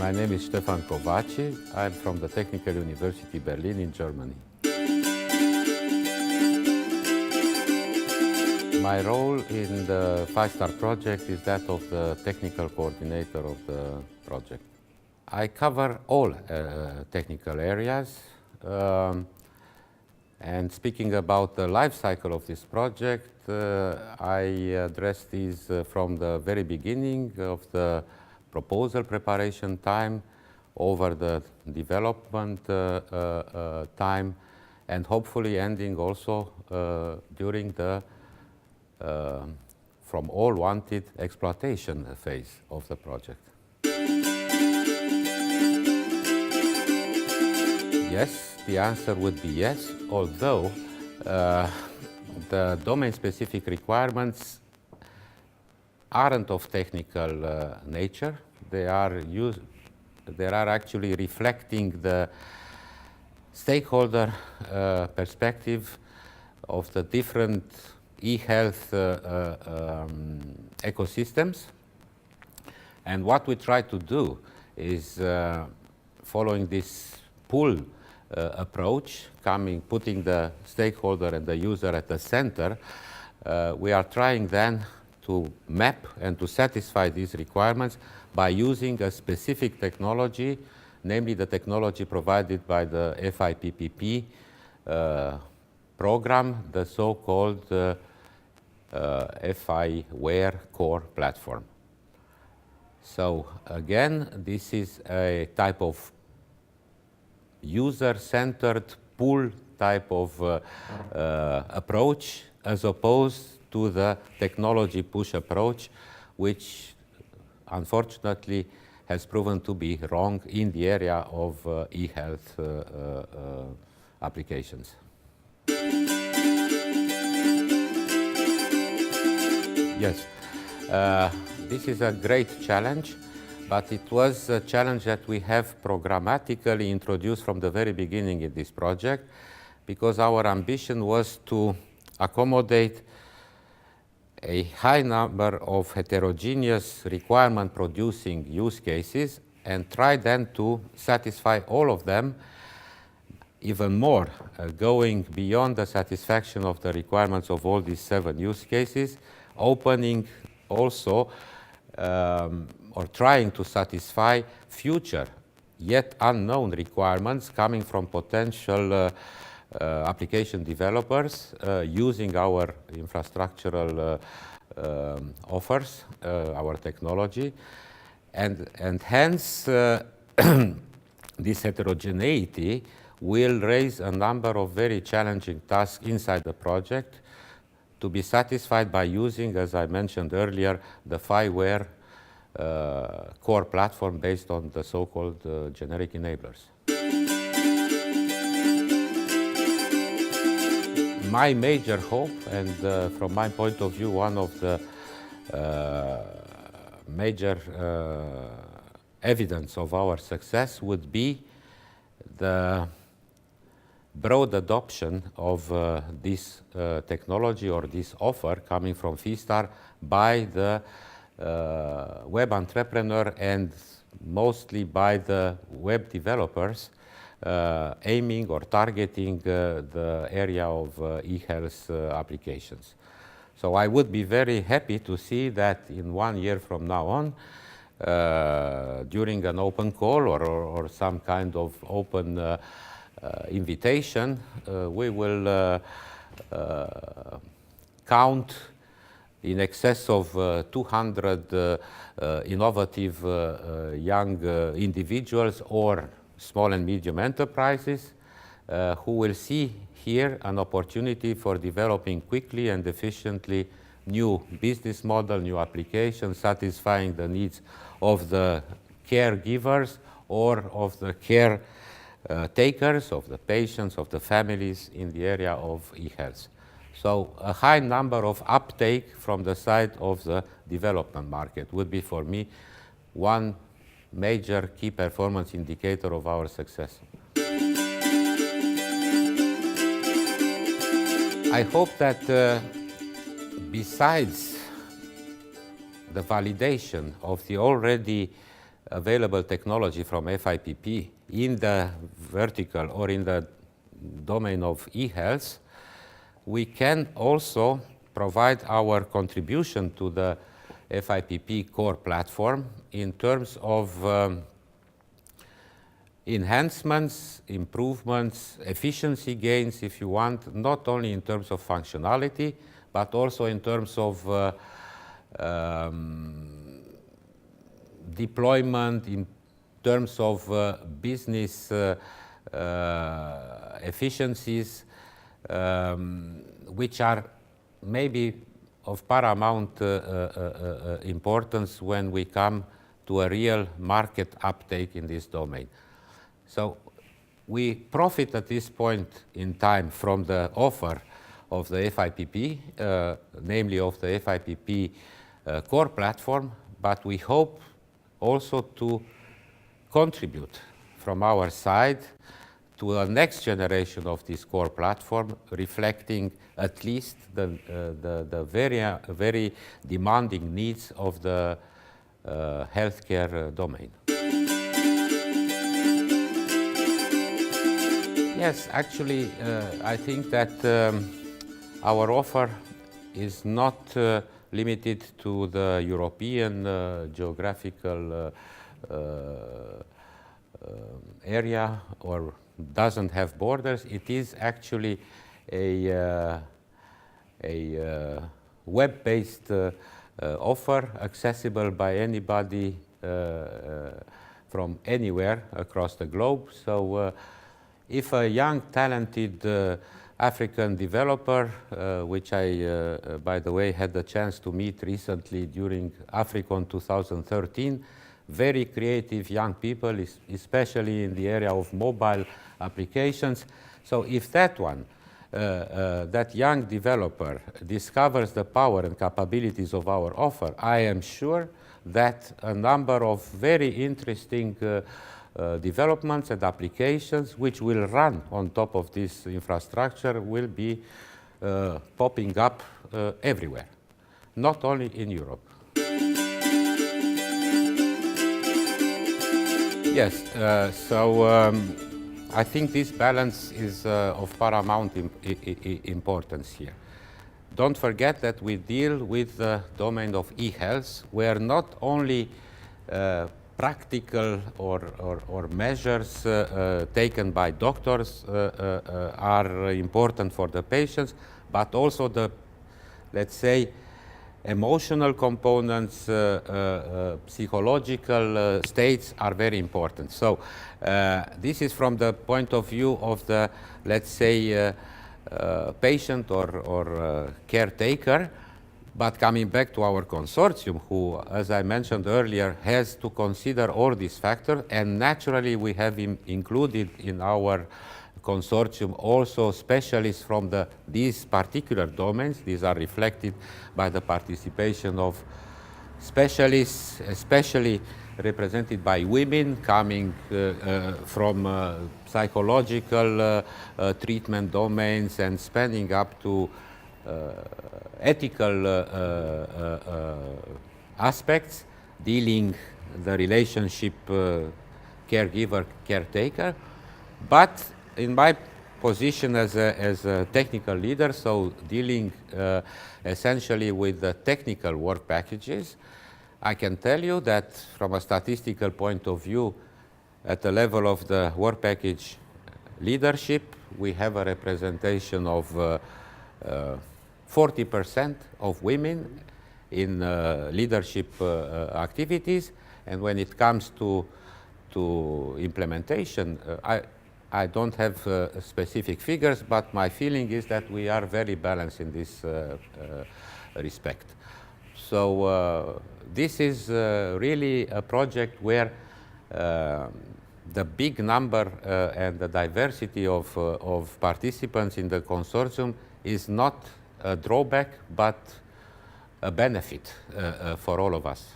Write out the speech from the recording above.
My name is Stefan Covaci. I'm from the Technical University Berlin in Germany. My role in the 5-star project is that of the technical coordinator of the project. I cover all technical areas. And speaking about the life cycle of this project, I address these from the very beginning of the proposal preparation time over the development time, and hopefully ending also during the from all wanted exploitation phase of the project. Yes, the answer would be yes, although the domain-specific requirements aren't of technical nature. They are actually reflecting the stakeholder perspective of the different e-health ecosystems. And what we try to do is, following this pull approach, putting the stakeholder and the user at the center, we are trying then to map and to satisfy these requirements by using a specific technology, namely the technology provided by the FIPPP program, the so-called FI-WARE core platform. So again, this is a type of user-centered pull type of approach, as opposed to the technology push approach, which unfortunately has proven to be wrong in the area of e-health applications. Yes, this is a great challenge, but it was a challenge that we have programmatically introduced from the very beginning in this project, because our ambition was to accommodate a high number of heterogeneous requirement-producing use cases and try then to satisfy all of them, even more, going beyond the satisfaction of the requirements of all these 7 use cases, opening also or trying to satisfy future, yet unknown requirements coming from potential application developers using our infrastructural offers, our technology, and hence this heterogeneity will raise a number of very challenging tasks inside the project to be satisfied by using, as I mentioned earlier, the FI-WARE core platform based on the so-called generic enablers. My major hope, and from my point of view, one of the major evidence of our success would be the broad adoption of this technology or this offer coming from FISTAR by the web entrepreneur and mostly by the web developers aiming or targeting the area of e-health applications. So I would be very happy to see that in 1 year from now on, during an open call or some kind of open invitation, we will count in excess of 200 innovative young individuals or small and medium enterprises who will see here an opportunity for developing quickly and efficiently new business model, new applications, satisfying the needs of the caregivers or of the care takers, of the patients, of the families in the area of e-health. So a high number of uptake from the side of the development market would be, for me, one major key performance indicator of our success. I hope that besides the validation of the already available technology from FIPP in the vertical or in the domain of e-health, we can also provide our contribution to the FIPP core platform in terms of enhancements, improvements, efficiency gains, if you want, not only in terms of functionality, but also in terms of deployment, in terms of business efficiencies, which are maybe of paramount importance when we come to a real market uptake in this domain. So we profit at this point in time from the offer of the FIPP, namely of the FIPP core platform, but we hope also to contribute from our side to a next generation of this core platform, reflecting at least the very demanding needs of the healthcare domain. Yes, actually, I think that our offer is not limited to the European geographical area or doesn't have borders. It is actually a web-based offer accessible by anybody from anywhere across the globe. So if a young, talented African developer, which I, by the way, had the chance to meet recently during Africon 2013, very creative young people, especially in the area of mobile applications. So if that one, that young developer discovers the power and capabilities of our offer, I am sure that a number of very interesting developments and applications which will run on top of this infrastructure will be popping up everywhere, not only in Europe. Yes, I think this balance is of paramount importance here. Don't forget that we deal with the domain of e-health, where not only practical or measures taken by doctors are important for the patients, but also the, let's say, emotional components, psychological states are very important. So this is from the point of view of the, let's say, patient or caretaker. But coming back to our consortium, who, as I mentioned earlier, has to consider all these factors, and naturally we have included in our consortium also specialists from these particular domains. These are reflected by the participation of specialists, especially represented by women coming from psychological treatment domains and spanning up to ethical aspects, dealing the relationship caregiver-caretaker. But in my position as a technical leader, so dealing essentially with the technical work packages, I can tell you that from a statistical point of view, at the level of the work package leadership, we have a representation of 40% of women in leadership activities, and when it comes to implementation, I don't have specific figures, but my feeling is that we are very balanced in this respect. So this is really a project where the big number and the diversity of participants in the consortium is not a drawback, but a benefit for all of us.